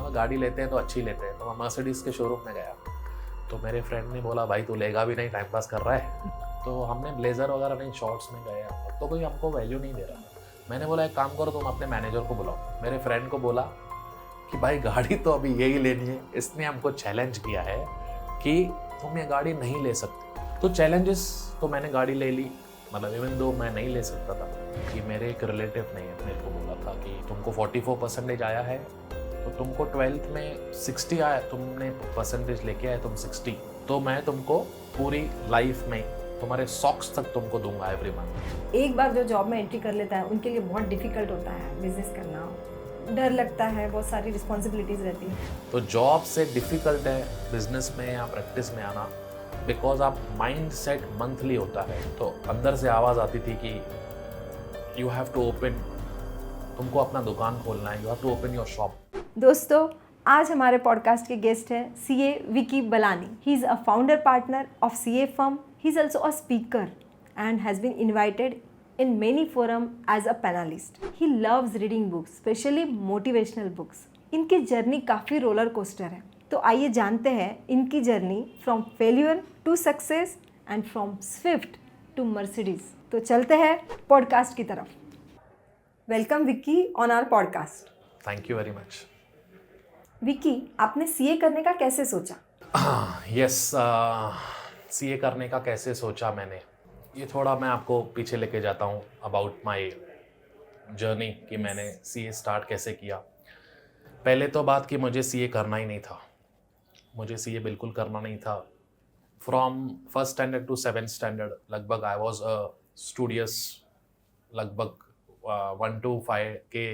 बोला गाड़ी लेते हैं तो अच्छी लेते हैं। तो मैं मर्सिडीज के शोरूम में गया, तो मेरे फ्रेंड ने बोला भाई तू लेगा भी नहीं, टाइम पास कर रहा है। तो हमने ब्लेजर वगैरह नहीं, शॉर्ट्स में गए, तो कोई हमको वैल्यू नहीं दे रहा था। मैंने बोला एक काम करो तुम अपने मैनेजर को बुलाओ। मेरे फ्रेंड को बोला कि भाई गाड़ी तो अभी यही लेनी है। इसने हमको चैलेंज किया है कि तुम ये गाड़ी नहीं ले सकते। तो चैलेंजेस, तो मैंने गाड़ी ले ली। मतलब इवन दो मैं नहीं ले सकता था कि मेरे एक रिलेटिव ने मेरे को बोला था कि तुमको 44% आया है, तो तुमको 12th में 60 आया, तुमने परसेंटेज लेके आए तुम 60, तो मैं तुमको पूरी लाइफ में तुम्हारे सॉक्स तक तुमको दूंगा एवरी मंथ। एक बार जो जॉब में एंट्री कर लेता है उनके लिए बहुत डिफिकल्ट होता है बिजनेस करना, डर लगता है, बहुत सारी रिस्पॉन्सिबिलिटीज रहती है। तो जॉब से डिफिकल्ट है बिजनेस में या प्रैक्टिस में आना, बिकॉज आप माइंड सेट मंथली होता है। तो अंदर से आवाज़ आती थी कि यू हैव टू ओपन, तुमको अपना दुकान खोलना है, you have to open your shop. दोस्तों, आज हमारे पॉडकास्ट के गेस्ट हैं CA Vicky Balani. He is a founder partner of CA firm. He is also a speaker and has been invited in many forum as a panelist. He loves reading books, especially motivational books. इनकी journey काफ़ी roller coaster है, तो आइए जानते हैं इनकी journey from failure to success and from Swift to Mercedes. तो चलते हैं पॉडकास्ट की तरफ। Welcome Vicky on our podcast. Thank you very much. Vicky, आपने सीए करने का कैसे सोचा? यस, सीए करने का कैसे सोचा मैंने, ये थोड़ा मैं आपको पीछे लेके जाता हूँ अबाउट माय जर्नी कि मैंने सीए स्टार्ट कैसे किया। पहले तो बात कि मुझे सीए करना ही नहीं था, मुझे सीए बिल्कुल करना नहीं था। From first standard to 7th standard लगभग आई वाज स्टूडियस, लगभग 1 to 5 के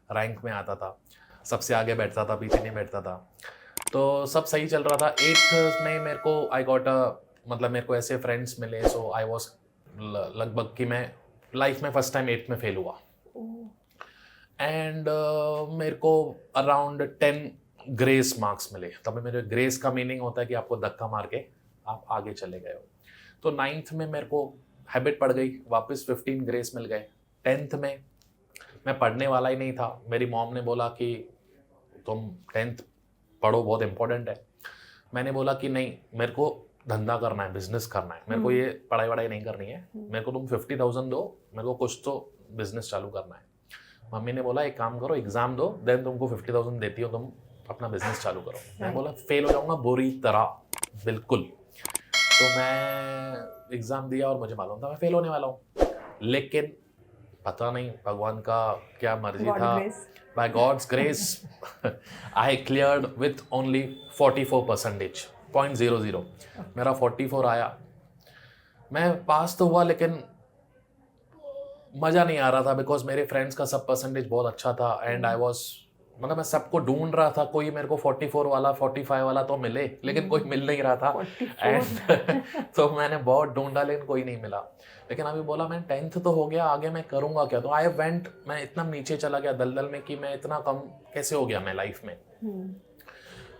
रैंक में आता था, सबसे आगे बैठता था, पीछे नहीं बैठता था, तो सब सही चल रहा था। 8th में मेरे को आई गॉट मतलब मेरे को ऐसे फ्रेंड्स मिले, सो आई वॉज लगभग कि मैं लाइफ में फर्स्ट टाइम 8th में फेल हुआ। एंड मेरे को अराउंड 10 ग्रेस मार्क्स मिले। तब मेरे ग्रेस का मीनिंग होता है कि आपको धक्का मार के आप आगे चले गए हो। तो 9th में मेरे को हैबिट पड़ गई, वापस 15 ग्रेस मिल गए। 10th में मैं पढ़ने वाला ही नहीं था। मेरी मॉम ने बोला कि तुम 10th पढ़ो, बहुत इंपॉर्टेंट है। मैंने बोला कि नहीं, मेरे को धंधा करना है, बिजनेस करना है, मेरे को ये पढ़ाई वढ़ाई नहीं करनी है। मेरे को तुम 50,000 दो, मेरे को कुछ तो बिजनेस चालू करना है। मम्मी ने बोला एक काम करो, एग्जाम दो, देन तुमको 50,000 देती हो, तुम अपना बिजनेस चालू करो। मैं बोला फेल हो जाऊंगा बुरी तरह, बिल्कुल। तो मैं एग्जाम दिया और मुझे मालूम था मैं फेल होने वाला हूँ, लेकिन पता नहीं भगवान का क्या मर्जी था। By God's grace, I cleared with only 44%, 0.00। मेरा 44 आया, मैं पास तो हुआ, लेकिन मज़ा नहीं आ रहा था बिकॉज मेरे फ्रेंड्स का सब परसेंटेज बहुत अच्छा था। एंड आई वॉज, मतलब मैं सबको ढूंढ रहा था, कोई मेरे को 44 वाला 45 वाला तो मिले, लेकिन कोई मिल नहीं रहा था। एंड तो मैंने बहुत ढूंढा, लेकिन कोई नहीं मिला। लेकिन अभी बोला मैं 10th तो हो गया, आगे मैं करूँगा क्या। तो आई वेंट, मैं इतना नीचे चला गया दलदल में कि मैं इतना कम कैसे हो गया मैं लाइफ में।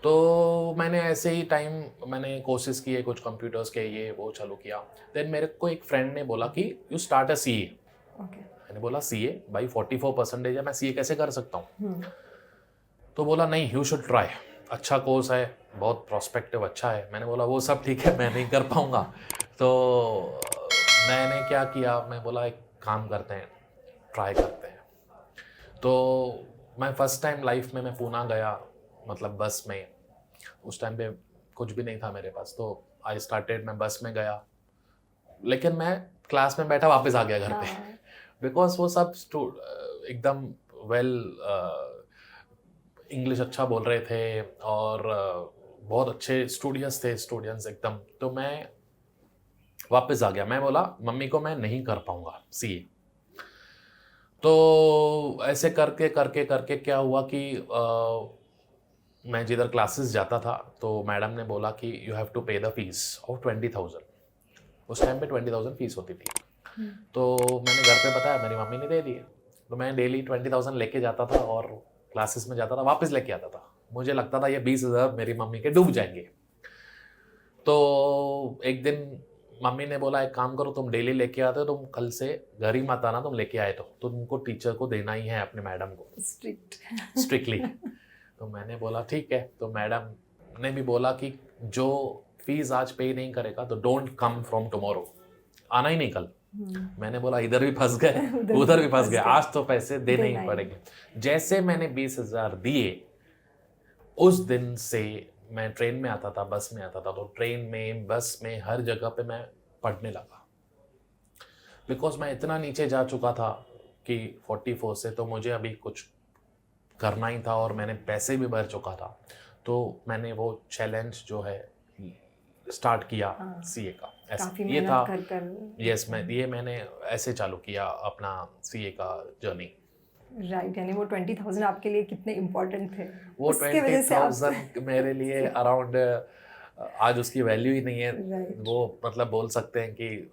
तो मैंने ऐसे ही टाइम मैंने कोशिश किए कुछ कंप्यूटर्स के, ये वो चालू किया। देन मेरे को एक फ्रेंड ने बोला कि यू स्टार्ट अ सीए। मैंने बोला सीए भाई 44% है, मैं सीए कैसे कर सकता हूँ। तो बोला नहीं, यू शुड ट्राई, अच्छा कोर्स है, बहुत प्रोस्पेक्टिव अच्छा है। मैंने बोला वो सब ठीक है, मैं नहीं कर पाऊँगा। तो मैंने क्या किया, मैं बोला एक काम करते हैं, ट्राई करते हैं। तो मैं फर्स्ट टाइम लाइफ में मैं पूना गया, मतलब बस में। उस टाइम पे कुछ भी नहीं था मेरे पास, तो आई स्टार्टेड, मैं बस में गया, लेकिन मैं क्लास में बैठा वापस आ गया घर पे, बिकॉज वो सब एकदम वेल इंग्लिश अच्छा बोल रहे थे और बहुत अच्छे स्टूडेंट्स एकदम। तो मैं वापस आ गया, मैं बोला मम्मी को मैं नहीं कर पाऊंगा सीए। तो ऐसे करके करके करके क्या हुआ कि मैं जिधर क्लासेस जाता था, तो मैडम ने बोला कि यू हैव टू पे द फीस ऑफ 20,000। उस टाइम पे 20,000 फीस होती थी। तो मैंने घर पे बताया, मेरी मम्मी ने दे दिए। तो मैं डेली 20,000 लेके जाता था और क्लासेस में जाता था, वापस लेके आता था। मुझे लगता था ये 20,000 मेरी मम्मी के डूब जाएंगे। तो एक दिन मम्मी ने बोला एक काम करो, तुम डेली लेके आते हो, तुम कल से घर ही मत आना, तुम लेके आए तो तुमको टीचर को देना ही है, अपने मैडम को, स्ट्रिक्टली। तो मैंने बोला ठीक है। तो मैडम ने भी बोला कि जो फीस आज पे नहीं करेगा तो डोंट कम फ्रॉम टुमारो, आना ही नहीं कल। मैंने बोला इधर भी फंस गए उधर भी फंस गए, आज तो पैसे देने ही पड़ेंगे। जैसे मैंने 20,000 दिए, उस दिन से मैं ट्रेन में आता था, बस में आता था, तो ट्रेन में, बस में, हर जगह पे मैं पढ़ने लगा, बिकॉज मैं इतना नीचे जा चुका था कि 44 से, तो मुझे अभी कुछ करना ही था और मैंने पैसे भी भर चुका था। तो मैंने वो चैलेंज जो है स्टार्ट किया सीए का। काफी ये था मेहनत कर यस, मैंने ऐसे चालू किया अपना सीए का जर्नी। राइट, यानी वो 20,000 आपके लिए कितने इम्पोर्टेंट थे? वो उसके वजह से 20,000 मेरे लिए अराउंड आज उसकी वैल्यू ही नहीं है। Right. वो मतलब बोल सकते हैं कि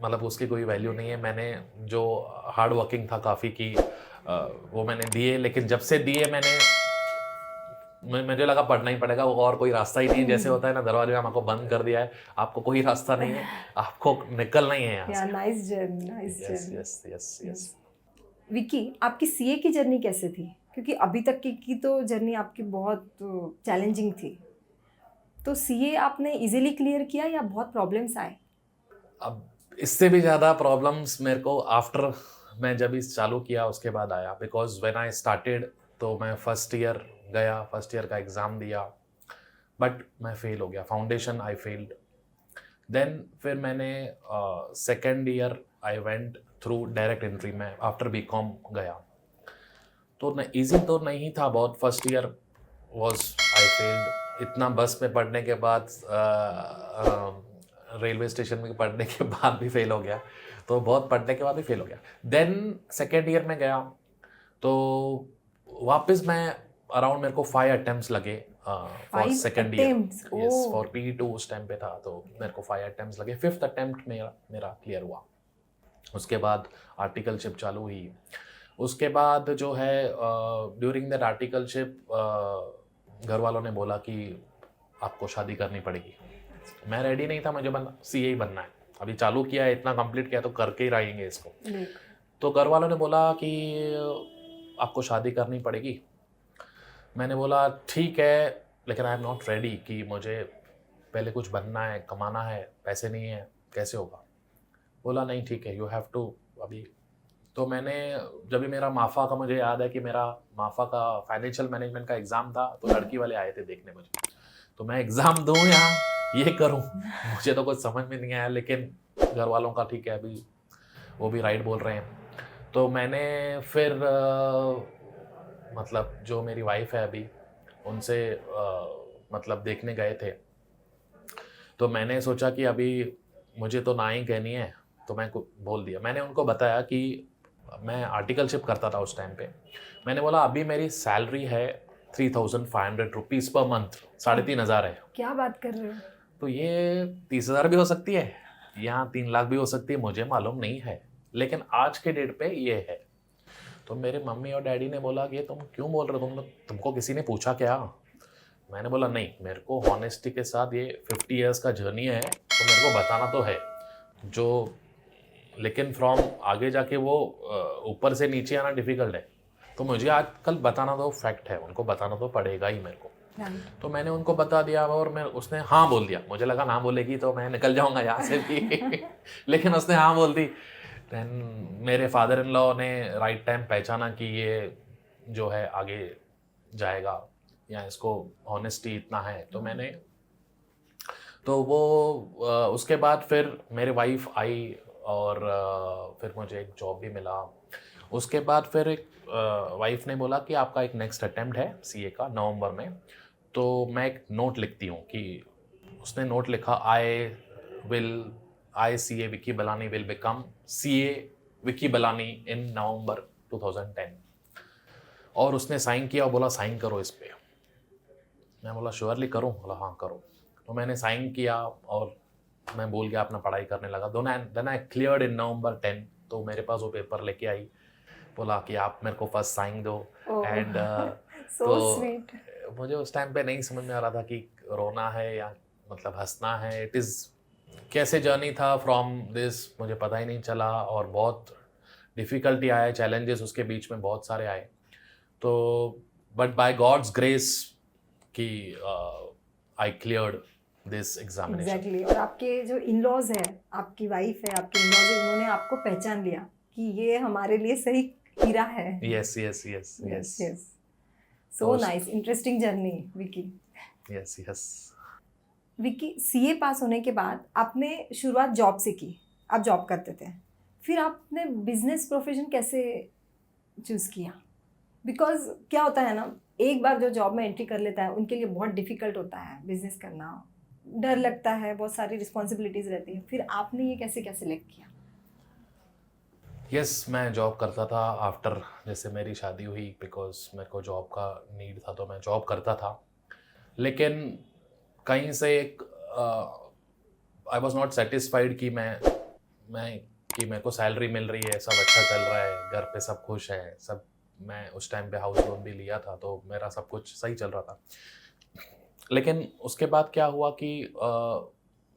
मतलब उसकी कोई वैल्यू नहीं है। मैंने जो हार्ड वर्किंग था काफ़ी की, वो मैंने दिए, लेकिन जब से दिए मुझे लगा पढ़ना ही पड़ेगा, वो और कोई रास्ता ही नहीं है। जैसे होता है ना, दरवाजे में आपको बंद कर दिया है, आपको कोई रास्ता नहीं है, आपको निकलना ही है यहाँ से। Nice journey, nice yes journey. Yes yes yes. Vicky, आपकी सीए की जर्नी कैसे थी? क्योंकि अभी तक की तो जर्नी आपकी बहुत चैलेंजिंग थी, तो सीए आपने इजीली क्लियर किया या बहुत प्रॉब्लम्स आए? अब इससे भी ज़्यादा प्रॉब्लम्स मेरे को आफ्टर मैं जब इस चालू किया उसके बाद आया, बिकॉज व्हेन आई स्टार्टेड तो मैं फर्स्ट ईयर गया, फर्स्ट ईयर का एग्ज़ाम दिया, बट मैं फेल हो गया, फाउंडेशन आई फेल्ड। देन फिर मैंने second year I went through direct entry में, आफ्टर बीकॉम गया, तो न ईजी तो नहीं था बहुत। First year was I failed. इतना बस में पढ़ने के बाद, रेलवे स्टेशन में पढ़ने के बाद भी फेल हो गया, तो बहुत पढ़ने के बाद भी फेल हो गया। देन सेकेंड ईयर में गया तो वापस मैं अराउंड, मेरे को 5 अटेम्प्ट्स लगे for second year. Yes, for PE2 उस टाइम पे था, तो मेरे को 5 अटेम्प्ट्स लगे। 5th अटेम्प्ट मेरा क्लियर हुआ। उसके बाद आर्टिकलशिप चालू हुई। उसके बाद जो है ड्यूरिंग दैट आर्टिकलशिप घर वालों ने बोला कि आपको शादी करनी पड़ेगी। मैं रेडी नहीं था, मुझे सीए ही बनना है, अभी चालू किया है, इतना कंप्लीट किया तो करके ही रहेंगे इसको। तो घर वालों ने बोला कि आपको शादी करनी पड़ेगी। मैंने बोला ठीक है, लेकिन आई एम नॉट रेडी, कि मुझे पहले कुछ बनना है, कमाना है, पैसे नहीं है, कैसे होगा। बोला नहीं ठीक है, यू हैव टू अभी। तो मैंने जब भी मेरा माफा का, मुझे याद है कि मेरा माफा का फाइनेंशियल मैनेजमेंट का एग्ज़ाम था, तो लड़की वाले आए थे देखने मुझे, तो मैं एग्ज़ाम दूँ या ये करूँ, मुझे तो कुछ समझ में नहीं आया। लेकिन घर वालों का ठीक है, अभी वो भी राइट बोल रहे हैं। तो मैंने फिर मतलब जो मेरी वाइफ है अभी, उनसे मतलब देखने गए थे, तो मैंने सोचा कि अभी मुझे तो ना ही कहनी है, तो मैं बोल दिया। मैंने उनको बताया कि मैं आर्टिकलशिप करता था उस टाइम पे। मैंने बोला अभी मेरी सैलरी है 3,500 रुपीज़ पर मंथ, 3,500 है। क्या बात कर रहे हो? तो ये 30,000 भी हो सकती है, यहाँ 3 लाख भी हो सकती है, मुझे मालूम नहीं है, लेकिन आज के डेट पे ये है। तो मेरे मम्मी और डैडी ने बोला कि तुम क्यों बोल रहे हो, तुमको किसी ने पूछा क्या? मैंने बोला नहीं, मेरे को हॉनेस्टी के साथ ये 50 इयर्स का जर्नी है, तो मेरे को बताना तो है जो, लेकिन फ्रॉम आगे जाके वो ऊपर से नीचे आना डिफ़िकल्ट है, तो मुझे आजकल बताना तो फैक्ट है, उनको बताना तो पड़ेगा ही मेरे को। तो मैंने उनको बता दिया और उसने हाँ बोल दिया। मुझे लगा ना बोलेगी तो मैं निकल जाऊंगा यहाँ से भी लेकिन उसने हाँ बोल दी। देन मेरे फादर इन लॉ ने राइट टाइम पहचाना कि ये जो है आगे जाएगा या इसको ऑनेस्टी इतना है, तो मैंने, तो वो उसके बाद फिर मेरे वाइफ आई और फिर मुझे एक जॉब भी मिला। उसके बाद फिर एक वाइफ ने बोला कि आपका एक नेक्स्ट अटेम्प्ट है सीए का नवंबर में, तो मैं एक नोट लिखती हूँ कि उसने नोट लिखा, I CA Vicky Balani will become CA Vicky Balani in November 2010, और उसने साइन किया और बोला साइन करो इस पे। मैं बोला श्योरली करूँ? बोला हाँ करो। तो मैंने साइन किया और मैं बोल गया अपना पढ़ाई करने लगा। देन आई क्लियर्ड इन नवंबर 10। तो मेरे पास वो पेपर लेके आई, बोला कि आप मेरे को फर्स्ट साइन दो। एंड तो मुझे उस टाइम पे नहीं समझ में आ रहा था कि रोना है या मतलब हंसना है। इट इज़ कैसे जर्नी था फ्रॉम दिस मुझे पता ही नहीं चला, और बहुत डिफ़िकल्टी आए, चैलेंजेस उसके बीच में बहुत सारे आए। तो बट बाय गॉड्स ग्रेस कि आई क्लियर्ड दिस एग्जामिनेशन। एग्जैक्टली और आपके जो इन लॉज है, आपकी वाइफ है, आपके इन लॉज है, उन्होंने आपको पहचान लिया कि ये हमारे लिए सही हीरा है। Yes yes yes yes yes so तो- nice, interesting journey Vicky. Yes yes. Vicky, CA pass होने के बाद आपने शुरुआत जॉब से की, आप जॉब करते थे, फिर आपने बिजनेस प्रोफेशन कैसे चूज़ किया? बिकॉज क्या होता है ना, एक बार जो जॉब में एंट्री कर लेता है उनके लिए बहुत डिफिकल्ट होता है बिजनेस करना, डर लगता है, बहुत सारी रिस्पॉन्सिबिलिटीज़ रहती है। फिर आपने ये कैसे क्या सिलेक्ट किया? यस मैं जॉब करता था आफ्टर जैसे मेरी शादी हुई, बिकॉज मेरे को जॉब का नीड था तो मैं जॉब करता था। लेकिन कहीं से एक आई वॉज नॉट सेटिस्फाइड कि मैं कि मेरे को सैलरी मिल रही है, सब अच्छा चल रहा है, घर पे सब खुश है सब। मैं उस टाइम पे हाउस लोन भी लिया था तो मेरा सब कुछ सही चल रहा था। लेकिन उसके बाद क्या हुआ कि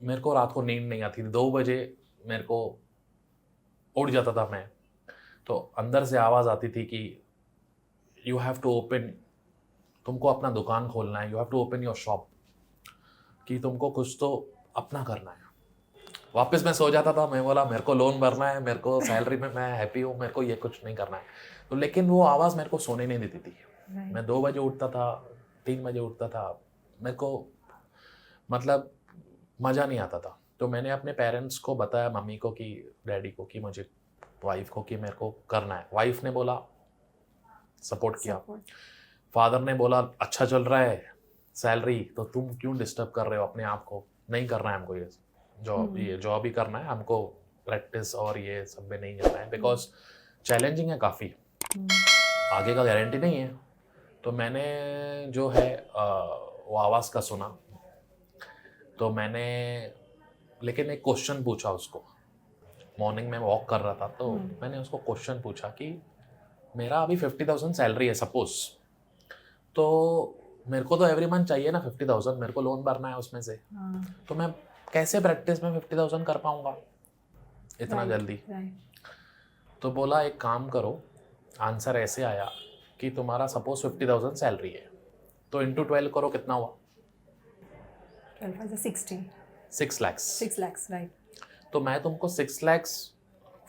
मेरे को रात को नींद नहीं आती थी। 2 बजे मेरे को उठ जाता था मैं, तो अंदर से आवाज़ आती थी कि यू हैव टू ओपन, तुमको अपना दुकान खोलना है, you have to open your shop, कि तुमको कुछ तो अपना करना है। वापस मैं सो जाता था, मैं बोला मेरे को लोन भरना है, मेरे को सैलरी में मैं हैप्पी हूँ, मेरे को ये कुछ नहीं करना है। तो लेकिन वो आवाज़ मेरे को सोने नहीं देती थी। मैं 2 बजे उठता था, 3 बजे उठता था, मेरे को मतलब मज़ा नहीं आता था। तो मैंने अपने पेरेंट्स को बताया, मम्मी को कि डैडी को कि मुझे, वाइफ को कि मेरे को करना है। वाइफ ने बोला सपोर्ट किया, फादर ने बोला अच्छा चल रहा है सैलरी, तो तुम क्यों डिस्टर्ब कर रहे हो अपने आप को, नहीं करना है हमको ये जॉब ही करना है हमको, प्रैक्टिस और ये सब में नहीं करना है, बिकॉज चैलेंजिंग है काफ़ी, आगे का गारंटी नहीं है। तो मैंने जो है वो आवाज़ का सुना, तो मैंने लेकिन एक क्वेश्चन पूछा उसको। मॉर्निंग में वॉक कर रहा था तो मैंने उसको क्वेश्चन पूछा कि मेरा अभी 50,000 सैलरी है सपोज, तो मेरे को तो एवरी मंथ चाहिए ना 50,000, मेरे को लोन भरना है उसमें से, तो मैं कैसे प्रैक्टिस में 50,000 कर पाऊंगा इतना जल्दी? तो बोला एक काम करो, आंसर ऐसे आया कि तुम्हारा सपोज 50,000 सैलरी है, तो इंटू 12 करो, कितना हुआ? 6 lakhs। 6 lakhs, right. तो मैं तुमको 6 lakhs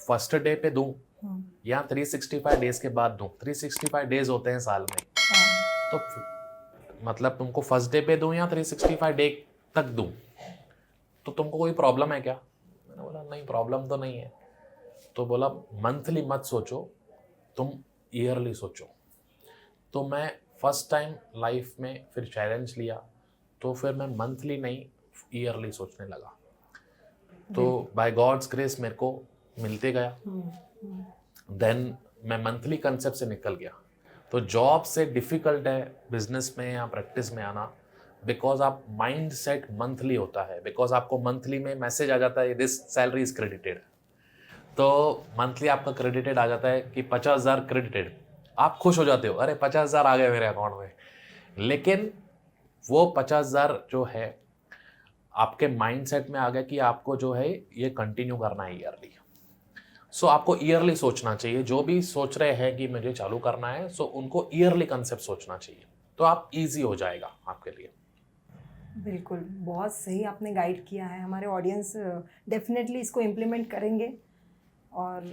फर्स्ट डे पे दूं या 365 डेज के बाद दूं? 365 डेज होते हैं साल में, तो मतलब तुमको फर्स्ट डे पे दूं या 365 डे तक दूं, तो तुमको कोई प्रॉब्लम है क्या? मैंने बोला नहीं, प्रॉब्लम तो नहीं है। तो बोला मंथली मत सोचो, तुम ईयरली सोचो। तो मैं फर्स्ट टाइम लाइफ में फिर चैलेंज लिया, तो फिर मैं मंथली नहीं ईयरली सोचने लगा। तो बाय गॉड्स ग्रेस मेरे को मिलते गया। देन मैं मंथली कंसेप्ट से निकल गया। तो जॉब से डिफ़िकल्ट है बिजनेस में या प्रैक्टिस में आना, बिकॉज आप माइंड सेट मंथली होता है, बिकॉज आपको मंथली में मैसेज आ जाता है दिस सैलरी इज क्रेडिटेड। तो मंथली आपका क्रेडिटेड आ जाता है कि 50,000 क्रेडिटेड, आप खुश हो जाते हो, अरे 50,000 आ गए मेरे अकाउंट में। लेकिन वो 50,000 जो है आपके माइंडसेट में आ गया कि आपको जो है ये कंटिन्यू करना है ईयरली। सो आपको ईयरली सोचना चाहिए। जो भी सोच रहे हैं कि मुझे चालू करना है, सो उनको ईयरली कंसेप्ट सोचना चाहिए, तो आप इजी हो जाएगा आपके लिए। बिल्कुल, बहुत सही आपने गाइड किया है। हमारे ऑडियंस डेफिनेटली इसको इम्प्लीमेंट करेंगे और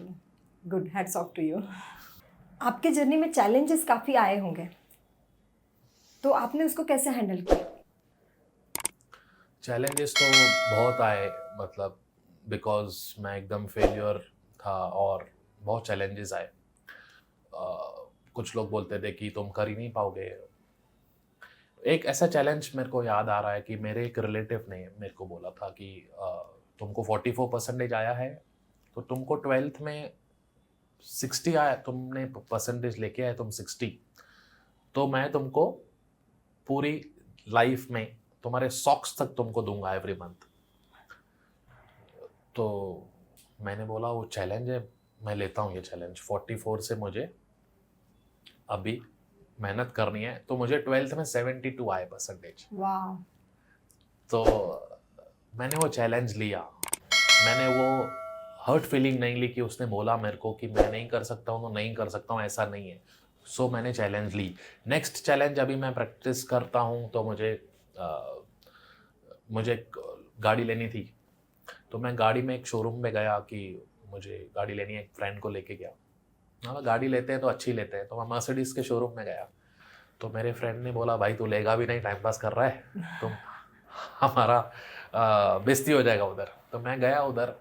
good, hats off to you. आपके जर्नी में चैलेंजेस काफ़ी आए होंगे, तो आपने उसको कैसे हैंडल किया? चैलेंजेस तो बहुत आए, मतलब बिकॉज मैं एकदम फेलियर था और बहुत चैलेंजेस आए। कुछ लोग बोलते थे कि तुम कर ही नहीं पाओगे। एक ऐसा चैलेंज मेरे को याद आ रहा है कि मेरे एक रिलेटिव ने मेरे को बोला था कि तुमको 44% आया है, तो तुमको 12th में 60 आया, तुमने परसेंटेज लेके आए तुम 60, तो मैं तुमको पूरी लाइफ में तुम्हारे सॉक्स तक तुमको दूंगा एवरी मंथ। तो मैंने बोला वो चैलेंज है, मैं लेता हूँ ये चैलेंज। 44 से मुझे अभी मेहनत करनी है। तो मुझे 12th में 72 आए परसेंटेज। वाह। तो मैंने वो चैलेंज लिया। मैंने वो हर्ट फीलिंग नहीं ली कि उसने बोला मेरे को कि मैं नहीं कर सकता हूँ तो नहीं कर सकता हूँ, ऐसा नहीं है। सो मैंने चैलेंज ली। नेक्स्ट चैलेंज अभी मैं प्रैक्टिस करता हूँ, तो मुझे एक गाड़ी लेनी थी। तो मैं गाड़ी में एक शोरूम में गया कि मुझे गाड़ी लेनी है, एक फ्रेंड को लेके गया। हाँ, गाड़ी लेते हैं तो अच्छी लेते हैं, तो मैं मर्सिडीज़ के शोरूम में गया। तो मेरे फ्रेंड ने बोला, भाई तू लेगा भी नहीं, टाइम पास कर रहा है, तो हमारा बेइज्जती हो जाएगा उधर। तो मैं गया उधर,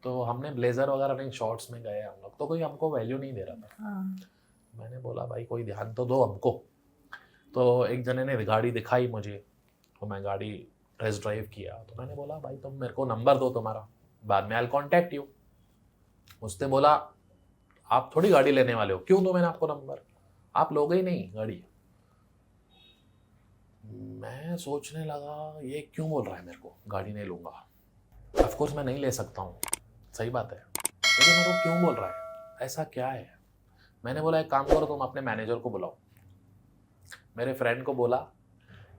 तो हमने ब्लेज़र वगैरह नहीं, शॉर्ट्स में गए हम लोग, तो कोई हमको वैल्यू नहीं दे रहा था। हाँ. मैंने बोला भाई कोई ध्यान तो दो हमको। तो एक जने ने गाड़ी दिखाई मुझे, तो मैं गाड़ी टेस्ट ड्राइव किया। तो मैंने बोला भाई तुम मेरे को नंबर दो तुम्हारा, बाद में आई कॉन्टैक्ट यू। उसने बोला आप थोड़ी गाड़ी लेने वाले हो, क्यों दो मैंने आपको नंबर, आप लोगे ही नहीं गाड़ी। मैं सोचने लगा ये क्यों बोल रहा है मेरे को गाड़ी नहीं लूँगा। ऑफकोर्स मैं नहीं ले सकता हूँ, सही बात है, लेकिन मेरे को क्यों बोल रहा है, ऐसा क्या है। मैंने बोला एक काम करो, तुम अपने मैनेजर को बुलाओ। मेरे फ्रेंड को बोला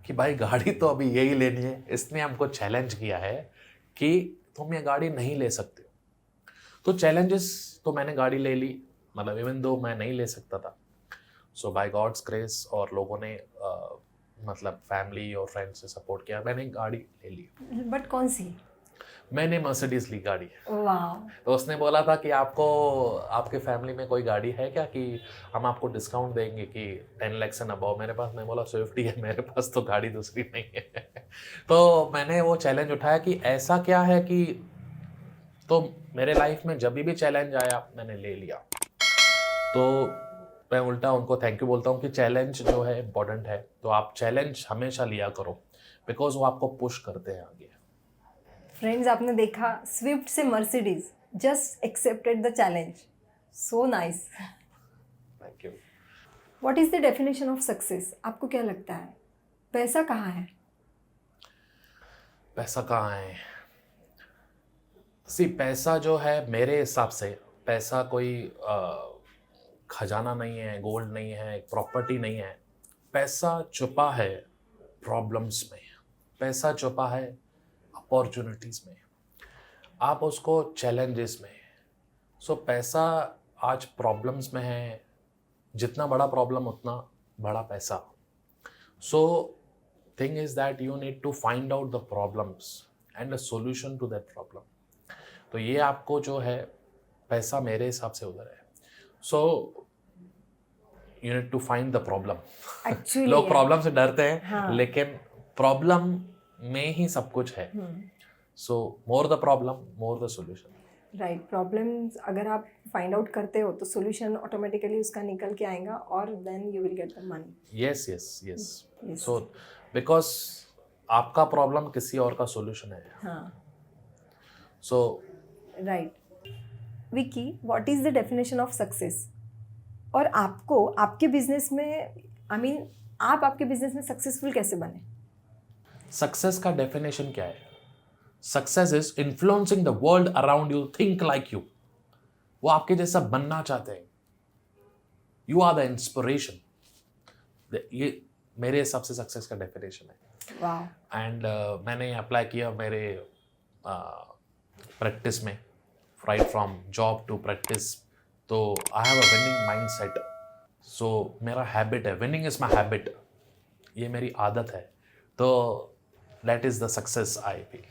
कि भाई गाड़ी तो अभी यही लेनी है, इसने हमको चैलेंज किया है कि तुम ये गाड़ी नहीं ले सकते हो। तो चैलेंजेस, तो मैंने गाड़ी ले ली, मतलब इवन दो मैं नहीं ले सकता था। सो बाय गॉड्स ग्रेस और लोगों ने मतलब फैमिली और फ्रेंड्स से सपोर्ट किया, मैंने गाड़ी ले ली। बट कौन सी? मैंने मर्सिडीज ली गाड़ी। वाह. तो उसने बोला था कि आपको आपके फैमिली में कोई गाड़ी है क्या कि हम आपको डिस्काउंट देंगे कि 10 लाख से अबव। मेरे पास, मैं बोला स्विफ्ट ही है मेरे पास, तो गाड़ी दूसरी नहीं है। तो मैंने वो चैलेंज उठाया कि ऐसा क्या है कि, तो मेरे लाइफ में जब भी चैलेंज आया मैंने ले लिया। तो मैं उल्टा उनको थैंक यू बोलता हूँ कि चैलेंज जो है इम्पोर्टेंट है, तो आप चैलेंज हमेशा लिया करो, बिकॉज वो आपको पुश करते हैं आगे। फ्रेंड्स, आपने देखा, स्विफ्ट से Mercedes, just accepted the challenge. So nice. Thank you. What is the definition of success? आपको क्या लगता है, पैसा कहाँ है? पैसा कहाँ है? पैसा जो है मेरे हिसाब से, पैसा कोई खजाना नहीं है, गोल्ड नहीं है, प्रॉपर्टी नहीं है। पैसा छुपा है प्रॉब्लम्स में, पैसा छुपा है अपॉर्चुनिटीज़ में, आप उसको चैलेंजेस में। पैसा आज प्रॉब्लम्स में है, जितना बड़ा प्रॉब्लम उतना बड़ा पैसा। Thing is that you need to find out the problems and a solution to that problem. तो ये आपको जो है पैसा मेरे हिसाब से उधर है। You need to find the problem. Actually, लोग प्रॉब्लम से डरते हैं, हाँ. लेकिन प्रॉब्लम में ही सब कुछ है। More the problem more the solution. Right. Problems अगर आप फाइंड आउट करते हो तो सोल्यूशन ऑटोमेटिकली उसका निकल के आएगा, और then you will get the money. Yes yes yes. So because आपका प्रॉब्लम किसी और का सोल्यूशन है। हाँ. So right. Vicky, what is the definition of success? और आपको आपके बिजनेस में, आई मीन आप आपके बिजनेस में सक्सेसफुल कैसे बने? सक्सेस का डेफिनेशन क्या है? Success is influencing the world around you think like you. वो आपके जैसा बनना चाहते हैं, यू आर द इंस्पिरेशन। ये मेरे हिसाब से सक्सेस का डेफिनेशन है। वाह. एंड मैंने अप्लाई किया मेरे प्रैक्टिस में, right from job to practice. तो I have a winning mindset. मेरा हैबिट है, विनिंग इज माई हैबिट, ये मेरी आदत है। तो that is the success I feel.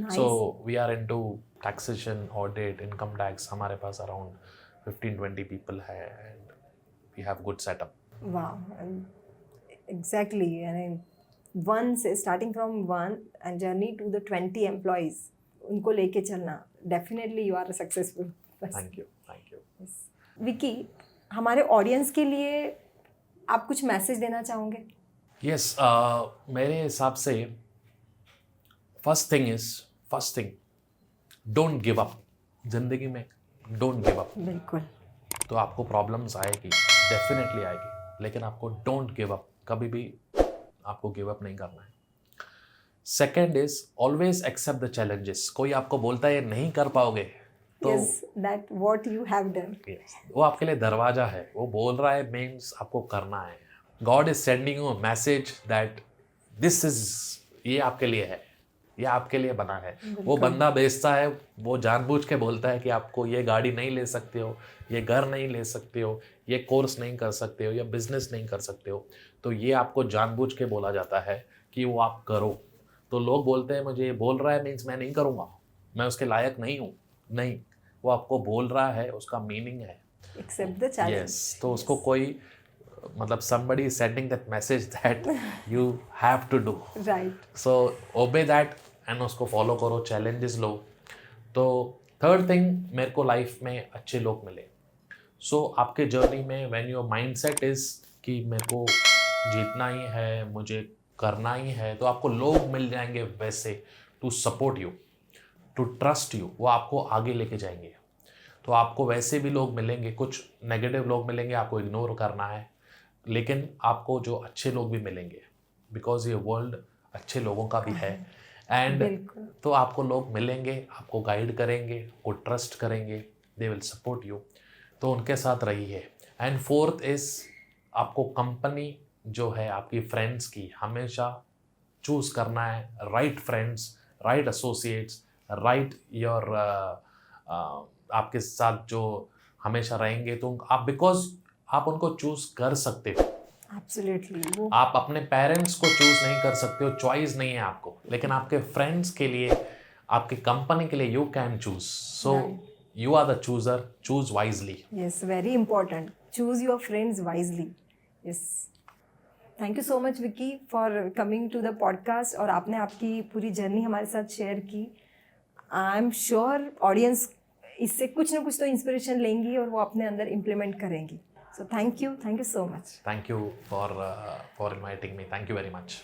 So we are into taxation, audit, income tax. हमारे पास अराउंड 15-20 पीपल है and we have good setup. वाह. एग्जैक्टली. यानी वन से starting from one and journey to the 20 employees, उनको लेके चलना, definitely you are successful. Thank you, thank you. Vicky, हमारे ऑडियंस के लिए आप कुछ मैसेज देना चाहोगे? यस, मेरे हिसाब से first thing, don't give up. जिंदगी में डोंट गिव अप। बिल्कुल. तो आपको प्रॉब्लम्स आएगी, डेफिनेटली आएगी, लेकिन आपको डोंट गिव अप, कभी भी आपको गिव अप नहीं करना है। Second is always accept the challenges. कोई आपको बोलता है ये नहीं कर पाओगे, तो that what you have done, वो आपके लिए दरवाजा है। वो बोल रहा है मीन्स आपको करना है। God is sending you a message that this is, ये आपके लिए है। ये आपके लिए बना है। वो बंदा बेचता है, वो जानबूझ के बोलता है कि आपको ये गाड़ी नहीं ले सकते हो, ये घर नहीं ले सकते हो, ये कोर्स नहीं कर सकते हो, या बिजनेस नहीं कर सकते हो, तो ये आपको जानबूझ के बोला जाता है कि वो आप करो। तो लोग बोलते हैं मुझे ये बोल रहा है मीन्स मैं नहीं करूँगा, मैं उसके लायक नहीं हूँ। नहीं, वो आपको बोल रहा है, उसका मीनिंग है एक्सेप्ट द चैलेंज। यस। तो उसको कोई मतलब somebody is sending that message that you have to do, right. so obey that and उसको फॉलो करो, challenges लो। तो थर्ड थिंग, मेरे को लाइफ में अच्छे लोग मिले। सो आपके जर्नी में व्हेन योर माइंडसेट इज कि मेरे को जीतना ही है, मुझे करना ही है, तो आपको लोग मिल जाएंगे वैसे to support you, to trust you, वो आपको आगे लेके जाएंगे। तो आपको वैसे भी लोग मिलेंगे, कुछ नेगेटिव लोग मिलेंगे, आपको इग्नोर करना है, लेकिन आपको जो अच्छे लोग भी मिलेंगे, बिकॉज ये वर्ल्ड अच्छे लोगों का भी है। एंड बिल्कुल। तो आपको लोग मिलेंगे, आपको गाइड करेंगे, आपको ट्रस्ट करेंगे, दे विल सपोर्ट यू, तो उनके साथ रहिए। एंड फोर्थ इज, आपको कंपनी जो है आपकी फ्रेंड्स की हमेशा चूज़ करना है, right friends, right associates, right your आपके साथ जो हमेशा रहेंगे, तो आप बिकॉज आप उनको चूज कर सकते हो। एब्सोल्युटली। वो आप अपने पेरेंट्स को चूज नहीं कर सकते हो, चॉइस नहीं है आपको, लेकिन आपके फ्रेंड्स के लिए, आपकी कंपनी के लिए you can choose. So you are the chooser, choose wisely. Yes, very important, choose your friends wisely. Yes, thank you so much Vicky for coming to the podcast, और आपने आपकी पूरी जर्नी हमारे साथ शेयर की। आई एम श्योर ऑडियंस इससे कुछ ना कुछ तो इंस्पिरेशन लेंगी और वो अपने अंदर इम्प्लीमेंट करेंगी। So thank you so much. Thank you for inviting me. Thank you very much.